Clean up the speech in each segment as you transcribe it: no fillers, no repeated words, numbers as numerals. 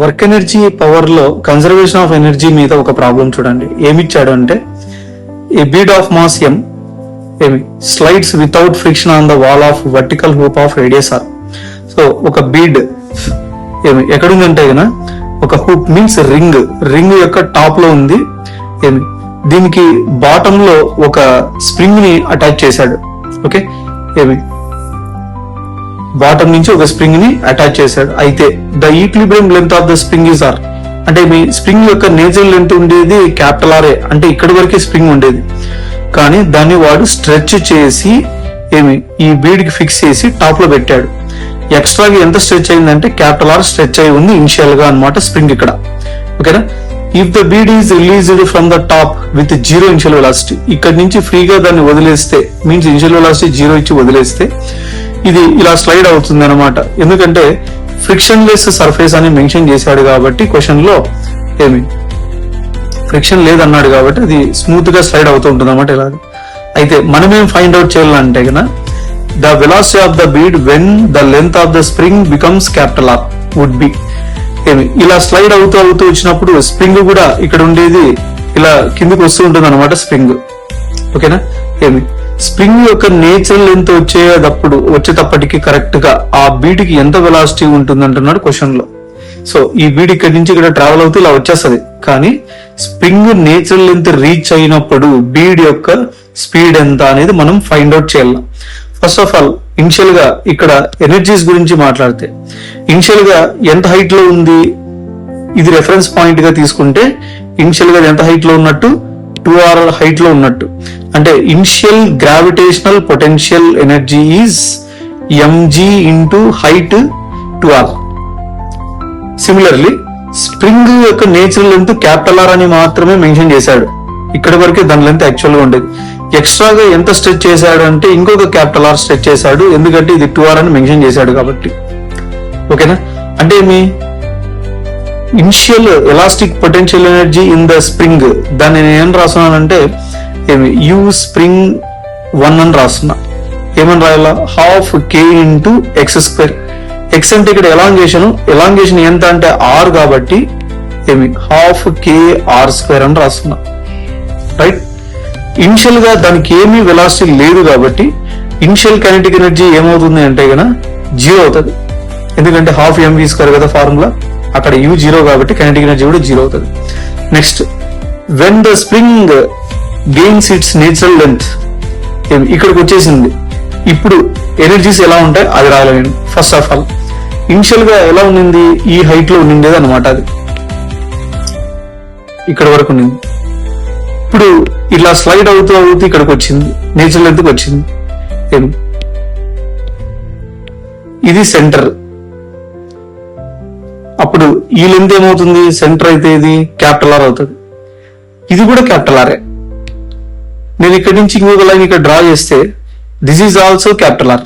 Work energy power లో conservation of energy మీద ఒక ప్రాబ్లం చూడండి. ఏమిచ్చాడు అంటే a bead of mass m slides without friction on the wall of vertical hoop of radius r. So ఒక bead ఎక్కడుందంటే కదా ఒక హూప్ మీన్స్ రింగ్ యొక్క టాప్ లో ఉంది. దీనికి బాటమ్ లో ఒక స్ప్రింగ్ ని అటాచ్ చేశాడు. ఓకే, బాటమ్ నుంచి ఒక స్ప్రింగ్ ని అటాచ్ చేశాడు. అయితే the equilibrium length of the spring is R, అంటే మీ స్ప్రింగ్ యొక్క నేచురల్ లెంత్ ఉండేది క్యాపిటల్ ఆర్. అంటే ఇక్కడి వరకే స్ప్రింగ్ ఉండేది, కానీ దాన్ని వాడు స్ట్రెచ్ చేసి ఈ బీడ్ కి ఫిక్స్ చేసి టాప్ లో పెట్టాడు. ఎక్స్ట్రాగా ఎంత స్ట్రెచ్ అయిందంటే క్యాపిటల్ ఆర్ స్ట్రెచ్ అయి ఉంది ఇనిషియల్ గా అన్నమాట స్ప్రింగ్ ఇక్కడ. ఓకేనా, if the bead is released from the top with zero initial velocity, ఇక్కడ నుంచి ఫ్రీగా దాన్ని వదిలేస్తే మీన్స్ ఇనిషియల్ వెలాసిటీ జీరో ఇచ్చి వదిలేస్తే ఇది ఇలా స్లైడ్ అవుతుంది అనమాట. ఎందుకంటే ఫ్రిక్షన్ లెస్ సర్ఫేస్ అని మెన్షన్ చేశాడు కాబట్టి క్వశ్చన్ లో ఫ్రిక్షన్ లేదన్నాడు కాబట్టి అది స్మూత్ గా స్లైడ్ అవుతూ ఉంటుంది అనమాట ఇలా. అయితే మనం ఏం ఫైండ్ అవుట్ చేయాలంటే కదా the velocity of the bead when the length of the spring becomes capital R would be. ఇలా స్లైడ్ అవుతూ వచ్చినప్పుడు స్ప్రింగ్ కూడా ఇక్కడ ఉండేది ఇలా కిందకి వస్తూ ఉంటుంది అనమాట స్ప్రింగ్. ఓకేనా, స్ప్రింగ్ యొక్క నేచురల్ లెంత్ వచ్చేటప్పటికి కరెక్ట్ గా ఆ బీడ్ కి ఎంత వెలాసిటీ ఉంటుంది అంటున్నాడు క్వశ్చన్ లో. సో ఈ బీడ్ ఇక్కడ నుంచి ఇక్కడ ట్రావెల్ అవుతూ ఇలా వచ్చేస్తుంది, కానీ స్ప్రింగ్ నేచురల్ లెంత్ రీచ్ అయినప్పుడు బీడ్ యొక్క స్పీడ్ ఎంత అనేది మనం ఫైండ్ అవుట్ చేయాలి. ఫస్ట్ ఆఫ్ ఆల్ ఇనిషియల్ గా ఇక్కడ ఎనర్జీస్ గురించి మాట్లాడితే ఇనిషియల్ గా ఎంత హైట్ లో ఉంది, ఇది రెఫరెన్స్ పాయింట్ గా తీసుకుంటే ఇనిషియల్ గా ఎంత హైట్ లో ఉన్నట్టు 2r హైట్ లో ఉన్నట్టు. అంటే initial gravitational potential energy is mg into height 2r. Similarly spring యొక్క నేచురల్ లెంత్ క్యాపిటల్ ఆర్ అని మాత్రమే మెన్షన్ చేశాడు. ఇక్కడి వరకే దాని లెంత్ యాక్చువల్ గా ఉండేది. ఎక్స్ట్రాగా ఎంత స్ట్రెచ్ చేశాడు అంటే ఇంకొక క్యాపిటల్ ఆర్ స్ట్రెచ్ చేశాడు, ఎందుకంటే ఇది 2r అని మెన్షన్ చేశాడు కాబట్టి. ఓకేనా, అంటే మీ initial elastic potential energy in the spring దాన్ని నేను ఏం రాస్తున్నానంటే యూ స్ప్రింగ్ 1 అని రాస్తున్నా. ఏమని రాయాలా, ½ k ఇంటూ x². ఎక్స్ అంటే ఇక్కడ ఎలాంగేషన్ ఎంత అంటే r కాబట్టి ½ k r² అని రాస్తున్నా. రైట్, ఇనిషియల్ గా దానికి ఏమీ వెలాసిటీ లేదు కాబట్టి ఇనిషియల్ కైనెటిక్ ఎనర్జీ ఏమవుతుంది అంటే కనుక 0 అవుతుంది. ఎందుకంటే ½ mv² కదా ఫార్ములా, అక్కడ u 0 కాబట్టి కైనెటిక్ ఎనర్జీ కూడా 0 అవుతుంది. Next when the spring gains it's natural length, ఇక్కడికి వచ్చేసింది. ఇప్పుడు ఎనర్జీస్ ఎలా ఉంటాయి అది రాయాలి. ఫస్ట్ ఆఫ్ ఆల్ ఇనిషియల్ గా ఎలా ఉండింది, ఈ హైట్ లో ఉండింది అనమాట, అది ఇక్కడ వరకు ఉండింది. ఇప్పుడు ఇలా స్లైడ్ అవుతూ ఇక్కడికి వచ్చింది, నేచురల్ లెంత్ కి వచ్చింది. ఇది సెంటర్. అప్పుడు ఈ లెంత్ ఏమవుతుంది, సెంటర్ అయితే ఇది క్యాపిటల్ ఆర్ అవుతుంది, ఇది కూడా క్యాపిటల్ ఆరే. నేను ఇక్కడి నుంచి ఇంకొక లైన్ ఇక్కడ డ్రా చేస్తే this is also capital R,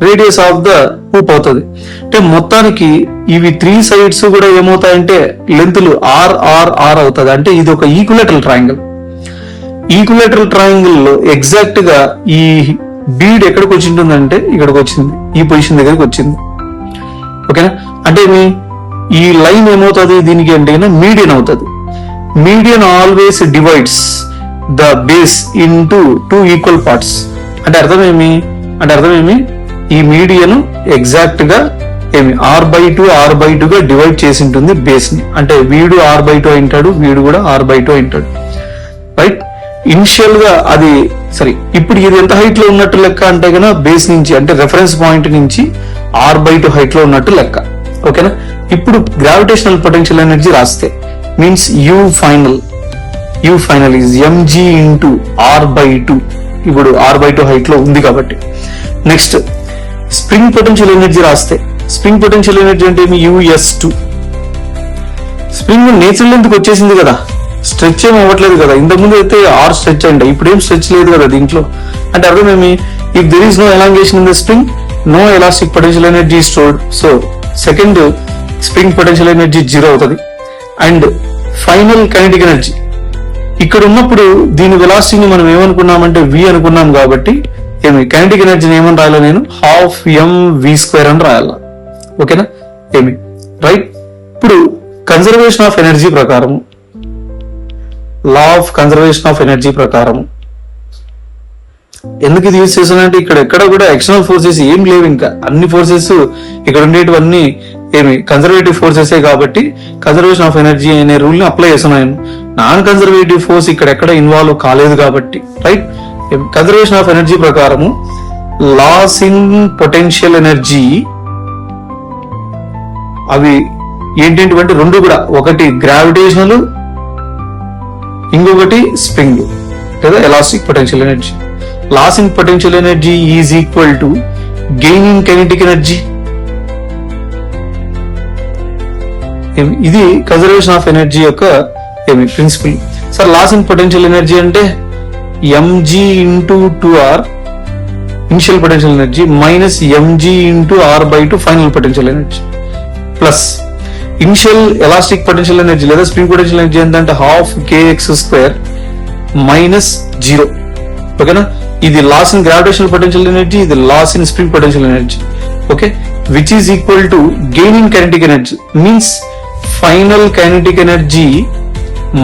radius of the hoop అవుతుంది. అంటే మొత్తానికి ఇవి 3 సైడ్స్ కూడా ఏమవుతాయంటే లెంత్లు ఆర్ ఆర్ ఆర్ అవుతుంది. అంటే ఇది ఒక ఈక్విలేటరల్ ట్రయాంగిల్. ఈక్విలేటరల్ ట్రయాంగిల్ లో ఎగ్జాక్ట్ గా ఈ బీడ్ ఎక్కడికి వచ్చి ఉంటుందంటే ఇక్కడికి వచ్చింది, ఈ పొజిషన్ దగ్గరికి వచ్చింది. ఓకేనా, అంటే ఈ లైన్ ఏమవుతుంది దీనికి అంటే మీడియన్ అవుతుంది. Median always divides the base into 2 equal parts. అంటే అర్థమేమి ఈ మీడియన్ ఎగ్జాక్ట్ గా r/2 గా డివైడ్ చేసి ఉంటుంది బేస్ ని. అంటే వీడు r/2 అయింటాడు, వీడు కూడా r/2 అయింటాడు. రైట్, ఇనిషియల్ గా అది సరే. ఇప్పుడు ఇది ఎంత హైట్ లో ఉన్నట్టు లెక్క అంటే కనుక బేస్ నుంచి అంటే రెఫరెన్స్ పాయింట్ నుంచి r/2 హైట్ లో ఉన్నట్టు లెక్క. ఓకేనా, ఇప్పుడు గ్రావిటేషనల్ పొటెన్షియల్ ఎనర్జీ రాస్తే means you final is mg into r/2. ఇప్పుడు r/2 హైట్ లో ఉంది కాబట్టి. నెక్స్ట్ స్ప్రింగ్ పొటెన్షియల్ ఎనర్జీ రాస్తే స్ప్రింగ్ పొటెన్షియల్ ఎనర్జీ అంటే us2. స్ప్రింగ్ నేచురల్ లెంత్ వచ్చేసింది కదా, స్ట్రెచ్ ఏం అవ్వట్లేదు కదా. ఇంతకుముందు అయితే r స్ట్రెచ్ అయింది, ఇప్పుడు ఏం స్ట్రెచ్ లేదు కదా దీంట్లో. అంటే అర్థమేమి, if there is no elongation in the spring no elastic potential energy stored. So second spring potential energy 0 అవుతుంది. అండ్ ఫైనల్ కైనెటిక్ ఎనర్జీ ఇక్కడ ఉన్నప్పుడు దీని వెలాసిటీని మనం ఏమనుకున్నామంటే v అనుకున్నాం కాబట్టి కైనెటిక్ ఎనర్జీని ఏమని రాయాలి, నేను ½ mv² అని రాయాల. ఓకేనా, రైట్. ఇప్పుడు కన్జర్వేషన్ ఆఫ్ ఎనర్జీ ప్రకారం, law of conservation of energy ప్రకారం ఎందుకు ఇది యూజ్ చేస్తున్నానంటే ఇక్కడ ఎక్కడ కూడా ఎక్స్టర్నల్ ఫోర్సెస్ ఏం లేవు, ఇంకా అన్ని ఫోర్సెస్ ఇక్కడ ఉండేటివన్నీ ఏమి కన్జర్వేటివ్ ఫోర్సెసే కాబట్టి కన్జర్వేషన్ ఆఫ్ ఎనర్జీ అనే రూల్ ని అప్లై చేస్తున్నాను. నాన్ కన్జర్వేటివ్ ఫోర్స్ ఇక్కడ ఎక్కడ ఇన్వాల్వ్ కాలేదు కాబట్టి, రైట్. కన్జర్వేషన్ ఆఫ్ ఎనర్జీ ప్రకారము లాస్ ఇన్ పొటెన్షియల్ ఎనర్జీ అవి ఏంటంటే రెండు కూడా, ఒకటి గ్రావిటేషనల్, ఇంకొకటి స్ప్రింగ్ లేదా elastic potential energy. Loss in potential energy is equal to gain in kinetic energy. ఇది కన్జర్వేషన్ ఆఫ్ ఎనర్జీ యొక్క principle. Sir loss in potential energy అంటే mg into 2r initial potential energy minus mg into r/2 final potential energy plus initial elastic potential energy లేదా spring potential energy ఏంటంటే ½ kx² minus 0. ఓకేనా, ఇది loss in gravitational potential energy, ఇది loss in spring potential energy. Okay, which is equal to gain in kinetic energy means final kinetic energy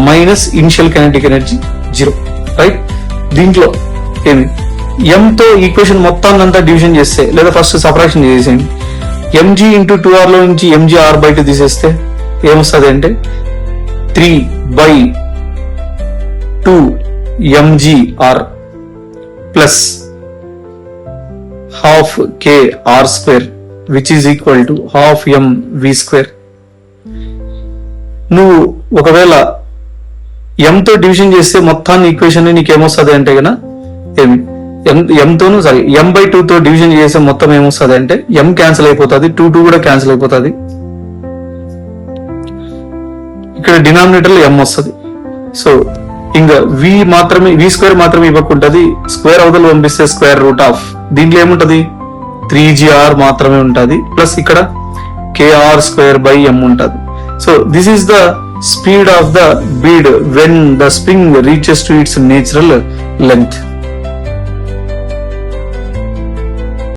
minus initial kinetic energy 0, right. దీంట్లో ఏమి m తో equation మొత్తాన్ని అంతా division చేస్తే లేదా first separation చేసేయండి. mg into 2r లో నుంచి mg r/2 తీసేస్తే ఏమొస్తుంది అంటే 3/2 mg r plus ½ k r² which is equal to ½ mv². నువ్వు ఒకవేళ m తో డివిజన్ చేస్తే మొత్తాన్ని ఈక్వేషన్ నీకు ఏమొస్తుంది అంటే కన్నా ఏమి m తోను సారీ m/2 తో డివిజన్ చేసే మొత్తం ఏమొస్తుంది అంటే m క్యాన్సిల్ అయిపోతుంది, 2 కూడా క్యాన్సిల్ అయిపోతుంది. ఇక్కడ డినామినేటర్ లో m వస్తుంది. సో ఇంకా v² మాత్రమే ఇవ్వకుంటది, స్క్వేర్ అవతల పంపిస్తే స్క్వేర్ రూట్ ఆఫ్ దీంట్లో ఏముంటది 3gr మాత్రమే ఉంటది ప్లస్ ఇక్కడ kr²/m ఉంటది. So this is the speed of the bead when the spring reaches to its natural length.